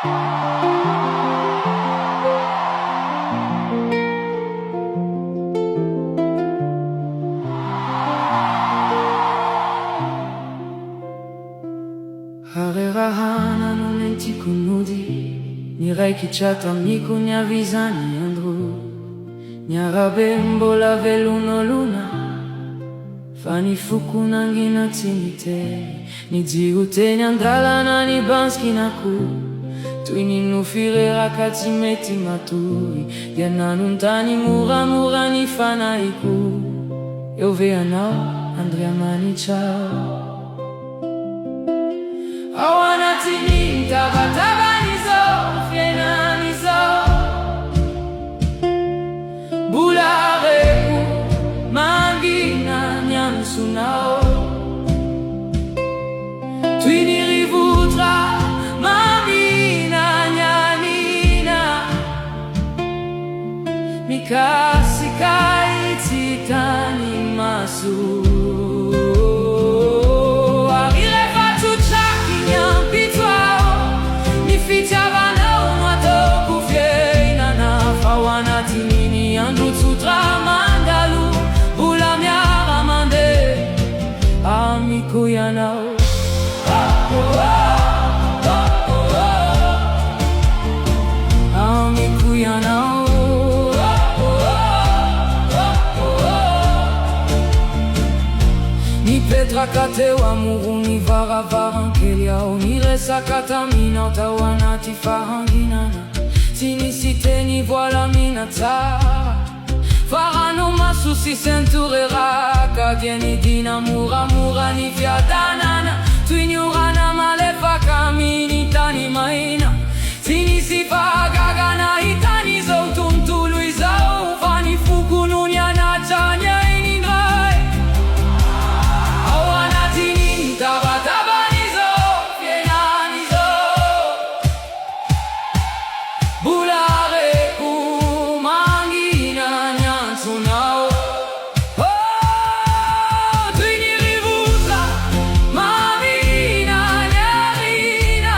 Harerahana no mentiko mody, niraikitra tamiko niaviza ny andro. Niarabe mbola velonolona, fa ny foko nangina tsy mitery. Nijiro teny andalana ny banskinako, toy ny nofireraka tsy mety matory. Dia nanontany moramora ny fanahiko, eo ve anao Andriamanitra? Ao anatiny tabatabany'izao fiainan'izao, mbola reko mangina ny ansonao. Toy ny rivotra mamina ny anina, mikasika itsy tany maso. Amiko ianao, amiko ianao. Nipetraka teo amoron'ny varavarankely ao, niresaka taminao tao anaty fahanginana. Tsy nisy teny voalamina tsara, farano maso sy sentureraka. Dia nidina moramora ny fiadanana, toy ny orana malefaka amin'ny tany maina. Tsy nisy fahagagana hitany zao tontolo izao, fa ny foko no nianatra ny ainindray. Ao anatiny tabatabany'izao fiainan'izao, mbola reko mangina ny ansonao. Toy ny rivotra mamina ny arina,